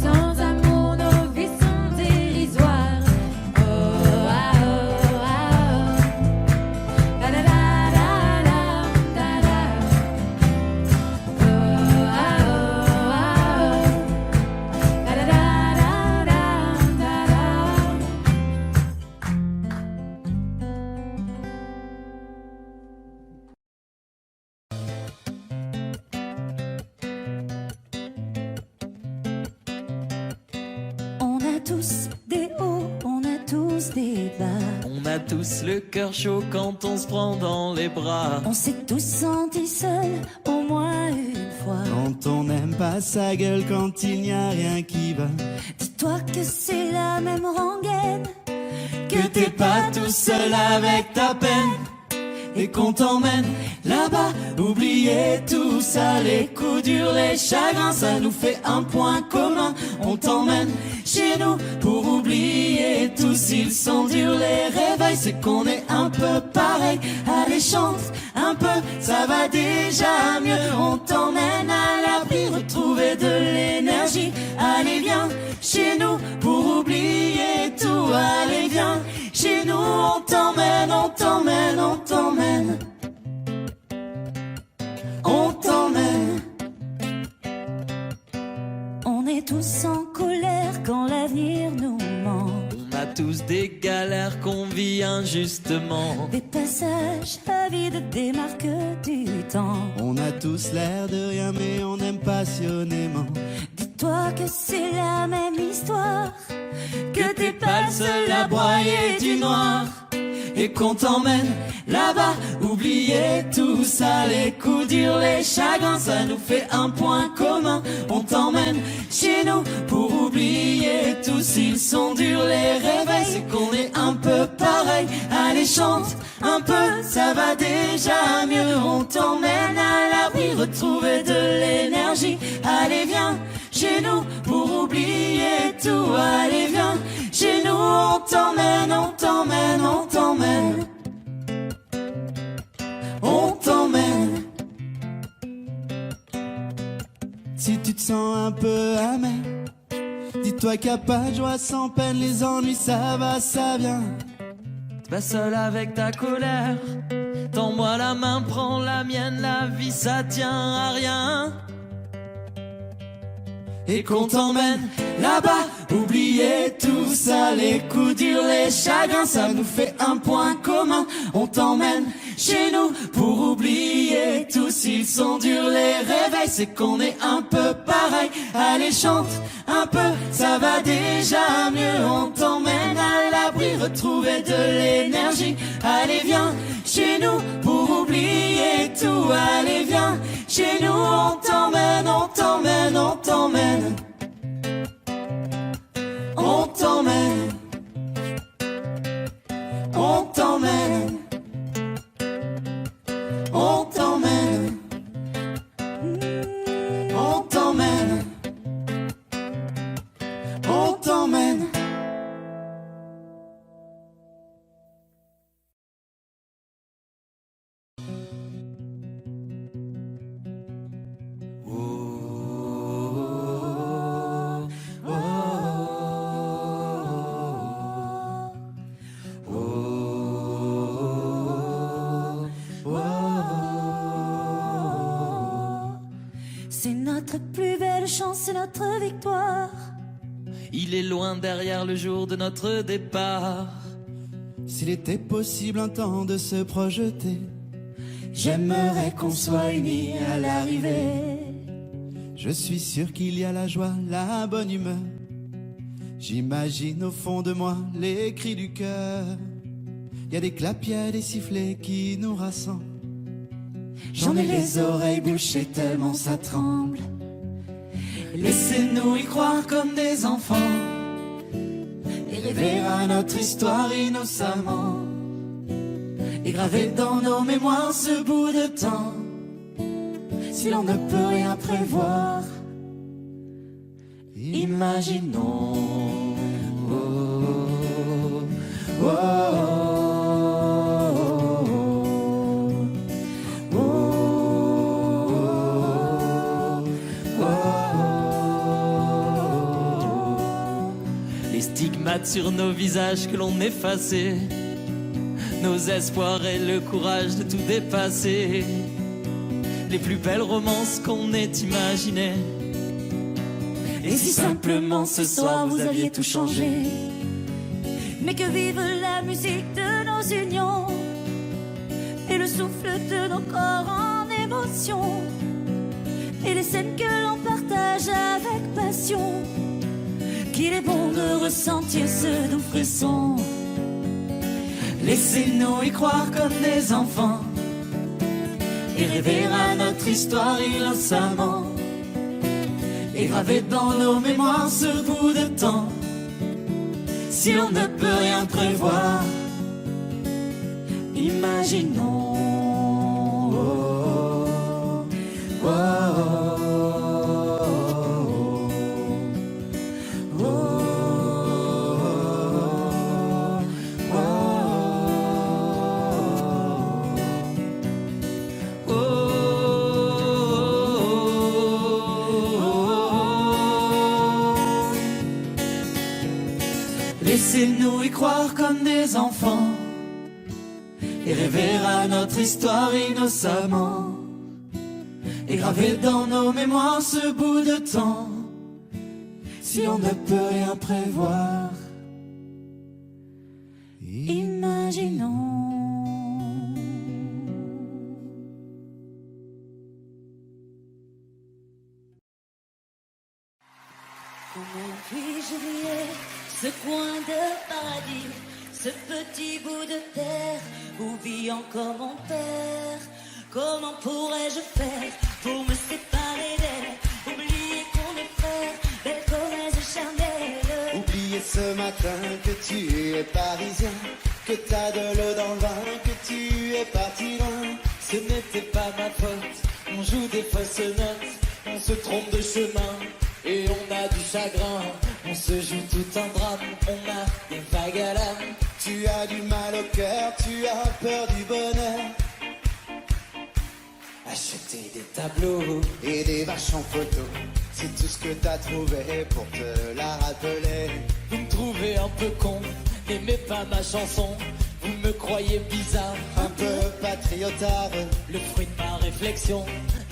Sans amour, nos vies sont dérisoires. Oh ah oh ah. Da-da-da-da-dam, da-da. Oh ah oh ah. Da-da-da-da-dam, da-da. On a tous des hauts, on a tous des bas. On a tous le cœur chaud quand on se prend dans les bras. On s'est tous sentis seuls au moins une fois. Quand on n'aime pas sa gueule, quand il n'y a rien qui va. Dis-toi que c'est la même rengaine. Que t'es pas tout seul avec ta peine. Et qu'on t'emmène là-bas, oublier tout ça, les coups durs, les chagrins, ça nous fait un point commun. On t'emmène chez nous pour oublier tout. S'ils sont durs les réveils, c'est qu'on est un peu pareil. Allez chante un peu, ça va déjà mieux. On t'emmène à l'abri, retrouver de l'énergie. Allez viens chez nous pour oublier tout. Allez viens chez nous, on t'emmène, on t'emmène, on t'emmène. On t'emmène. On est tous en colère quand l'avenir nous ment. On a tous des galères qu'on vit injustement. Des passages avides, des marques du temps. On a tous l'air de rien mais on aime passionnément. Dis-toi que c'est la même histoire. Que t'es pas le seul à broyer du noir. Et qu'on t'emmène là-bas, oublier tout ça, les coups durs, les chagrins, ça nous fait un point commun. On t'emmène chez nous pour oublier tout. S'ils sont durs les réveils, c'est qu'on est un peu pareil. Allez chante un peu, ça va déjà mieux. On t'emmène à l'abri, retrouver de l'énergie. Allez viens chez nous pour oublier tout. Allez viens chez nous, on t'emmène, on t'emmène, on t'emmène. On t'emmène. Si tu te sens un peu amer, dis-toi qu'il n'y a pas de joie sans peine. Les ennuis ça va, ça vient. T'es pas seul avec ta colère. Tends-moi la main, prends la mienne. La vie ça tient à rien. Et qu'on t'emmène là-bas, oublier tout ça, les coups durs, les chagrins, ça nous fait un point commun. On t'emmène chez nous pour oublier tout. S'ils sont durs les réveils, c'est qu'on est un peu pareil. Allez chante un peu, ça va déjà mieux. On t'emmène à l'abri, retrouver de l'énergie. Allez viens chez nous pour oublier tout. Allez viens chez nous, on t'emmène, on t'emmène, on t'emmène. On t'emmène. On t'emmène. On t'emmène. On t'emmène. On t'emmène. c'est notre victoire. Il est loin derrière le jour de notre départ. S'il était possible un temps de se projeter, j'aimerais qu'on soit unis à l'arrivée. Je suis sûr qu'il y a la joie, la bonne humeur. J'imagine au fond de moi les cris du cœur. Il y a des clapiers, des sifflets qui nous rassemblent. J'en ai les oreilles bouchées tellement ça tremble. Laissez-nous y croire comme des enfants et rêver à notre histoire innocemment, et graver dans nos mémoires ce bout de temps. Si l'on ne peut rien prévoir, imaginons. Oh, oh, oh. Stigmates sur nos visages que l'on effaçait, nos espoirs et le courage de tout dépasser, les plus belles romances qu'on ait imaginées. Et si simplement ce soir vous aviez tout changé, mais que vive la musique de nos unions et le souffle de nos corps en émotion, et les scènes que l'on partage avec passion. Qu'il est bon de ressentir ce doux frisson. Laissez-nous y croire comme des enfants et rêver à notre histoire innocemment, et graver dans nos mémoires ce bout de temps. Si l'on ne peut rien prévoir, imaginons. Oh, oh, oh. Laissez-nous y croire comme des enfants et rêver à notre histoire innocemment, et graver dans nos mémoires ce bout de temps. Si on ne peut rien prévoir, imaginons. Comment puis-je oublier ce coin de paradis, ce petit bout de terre où vit encore mon père? Comment pourrais-je faire pour me séparer d'elle? Oublier qu'on est frères, belle comme charnelle. Oublier ce matin que tu es parisien, que t'as de l'eau dans le vin, que tu es parti loin. Ce n'était pas ma faute, on joue des fausses notes, on se trompe de chemin et on a du chagrin. On se joue tout un drame, on a des vagues à l'âme. Tu as du mal au cœur, tu as peur du bonheur. Acheter des tableaux et des vaches en photo, c'est tout ce que t'as trouvé pour te la rappeler. Vous me trouvez un peu con, n'aimez pas ma chanson. Vous me croyez bizarre, un peu patriotard. Le fruit de ma réflexion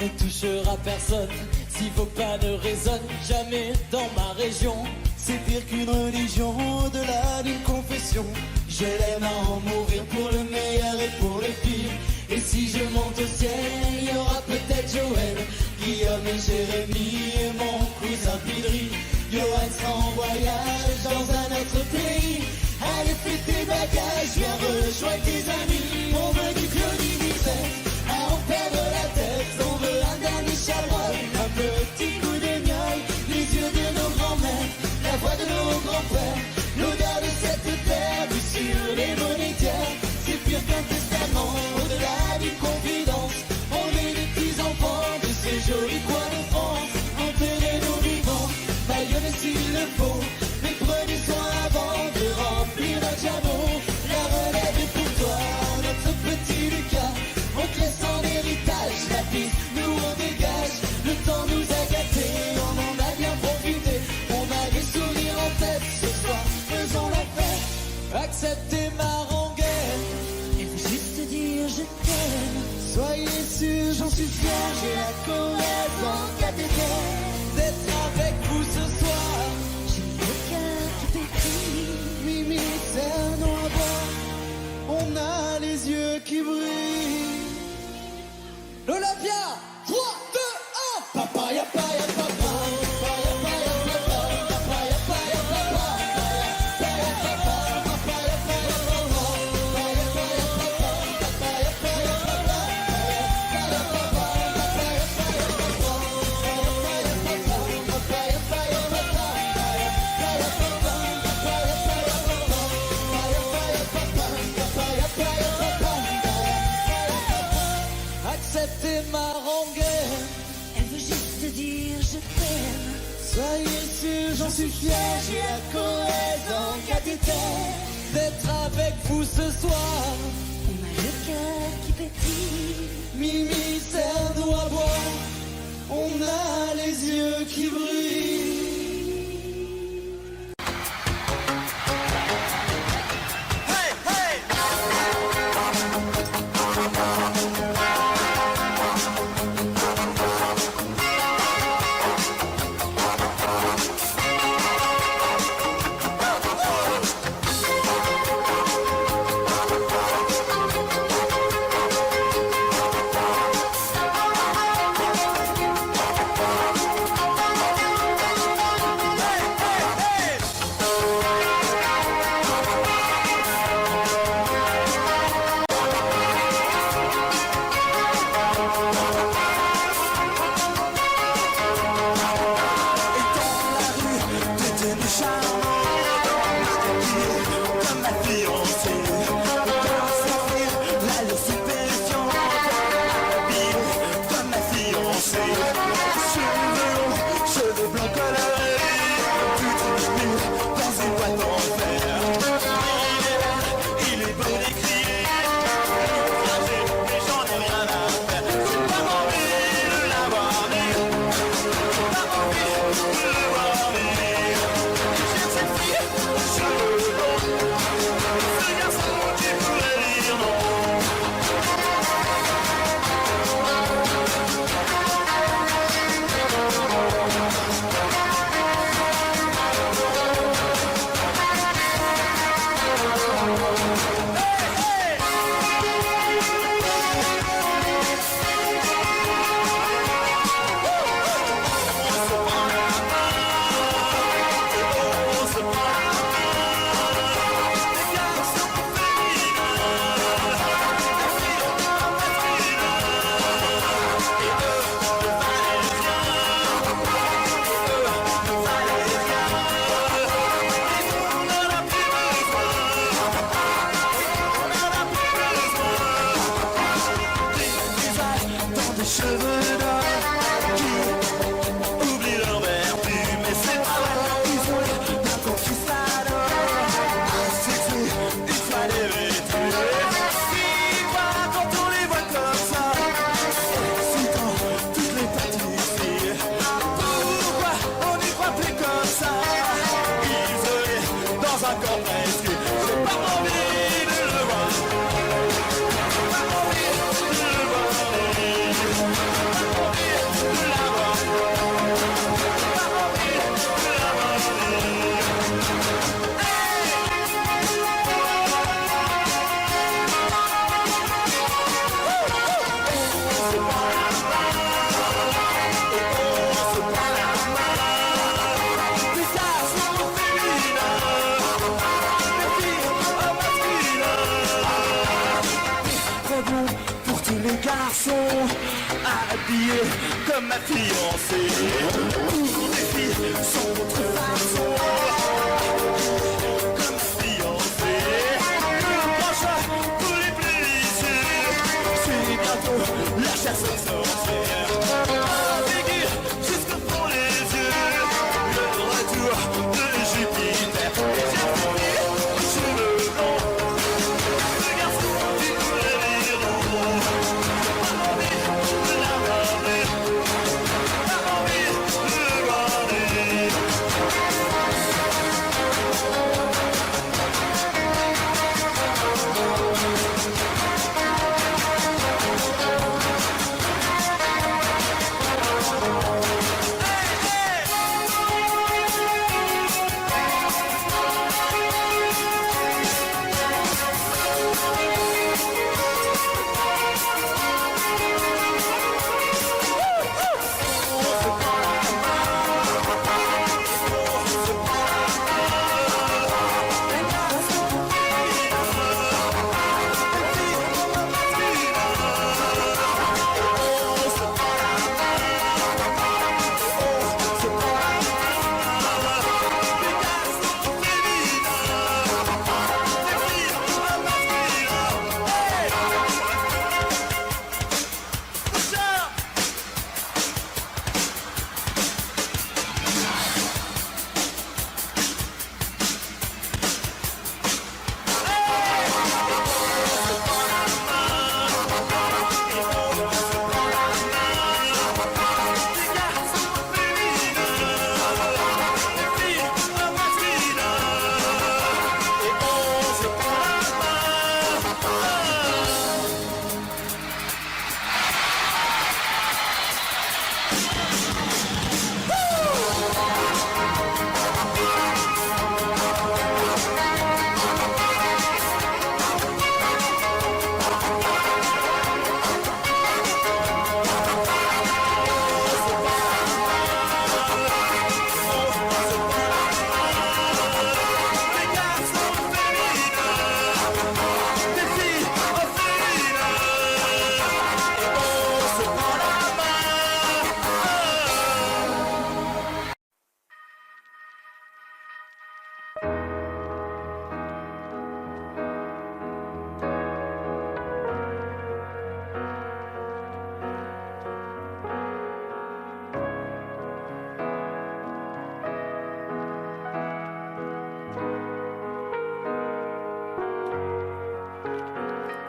ne touchera personne si vos pas ne résonnent jamais dans ma région. C'est pire qu'une religion, au-delà d'une confession. Je l'aime à en mourir pour le meilleur et pour le pire. Et si je monte au ciel, il y aura peut-être Joël, Guillaume et Jérémy et mon cousin Pidri. Johan sera en voyage dans un autre pays. Allez, fais tes bagages, viens rejoindre tes amis. On veut du Claudie Bisset, à en perdre la tête. On veut un dernier Chabrol, un petit coup de miel, les yeux de nos grands-mères, la voix de nos grands-pères, l'odeur de cette terre vue sur les monétaires. C'est pire qu'un testament, au-delà d'une confidence. On est les petits enfants de ces jolis coins de France. Enterrez-nous vivants, baillonnez s'il le faut, mais prenez soin avant de remplir notre jabot. La relève est pour toi, notre petit Lucas. On te laisse en héritage la piste, nous on dégage. Le temps nous a gâtés, on en a bien profité. On a des sourires en tête, ce soir faisons la fête. Acceptez ma rengaine, il faut juste dire je t'aime. Soyez sûrs, j'en suis fier, j'ai la colère en cas de guerre. d'être avec dans un corps presque. J'ai pas envie de le voir. Pas envie de le voir. Pas envie de la voir. Pas envie de la voir. Pour tous les garçons habillés comme ma fiancée. Pour des filles sans autre façon comme ma fiancée. Le prochain pour les plaisirs, c'est bientôt la chasse aux sorcières. Figure jusqu'au fond les yeux, le retour de Jupiter. Et j'ai fini cheveux blancs. Le garçon qui voulait lire pas envie de la regarder, pas envie de le regarder.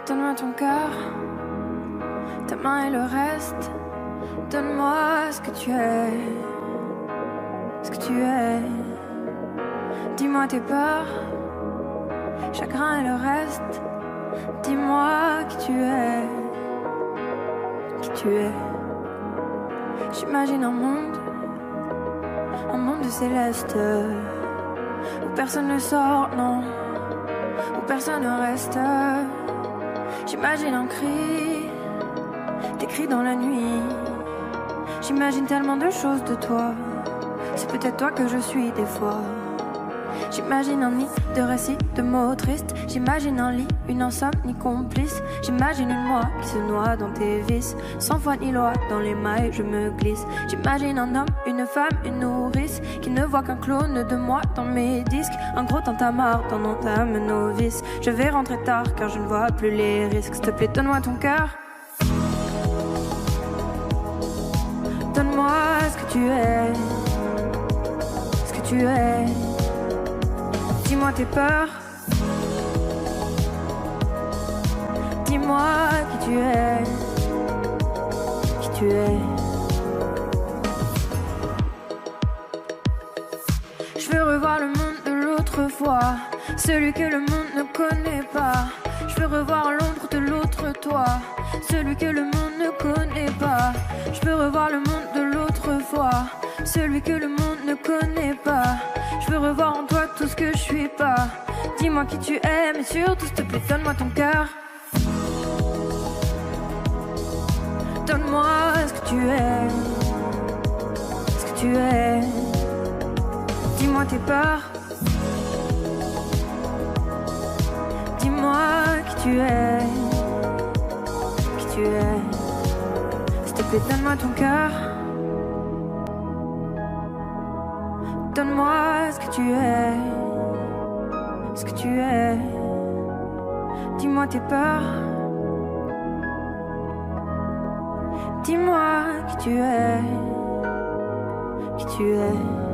Donne-moi ton cœur, ta main et le reste. Donne-moi ce que tu es, ce que tu es. Dis-moi tes peurs, chagrin et le reste. Dis-moi qui tu es, qui tu es. J'imagine un monde de céleste, où personne ne sort, non, où personne ne reste. J'imagine un cri, des cris dans la nuit. J'imagine tellement de choses de toi. C'est peut-être toi que je suis des fois. J'imagine un nid de récits, de mots tristes. J'imagine un lit, une insomnie complice. J'imagine une moi qui se noie dans tes vices. Sans foi ni loi, dans les mailles je me glisse. J'imagine un homme, une femme, une nourrice qui ne voit qu'un clone de moi dans mes disques. Un gros tintamarre dans nos âmes novices. Je vais rentrer tard car je ne vois plus les risques. S'il te plaît, donne-moi ton cœur. Donne-moi ce que tu es, ce que tu es. Dis-moi tes peurs. Dis-moi qui tu es, qui tu es. Je veux revoir le monde de l'autre l'autrefois, celui que le monde ne connaît pas. Je veux revoir l'ombre de l'autre toi, celui que le monde ne connaît pas. Je veux revoir le monde de l'autre fois, celui que le monde ne connaît pas. Je veux revoir en toi tout ce que je suis pas. Dis-moi qui tu es, mais surtout s'il te plaît donne-moi ton cœur. Donne-moi ce que tu es, ce que tu es. Dis-moi tes peurs, dis-moi qui tu es, qui tu es. S'il te plaît donne-moi ton cœur. Donne-moi ce que tu es, ce que tu es. Dis-moi tes peurs, dis-moi qui tu es, qui tu es.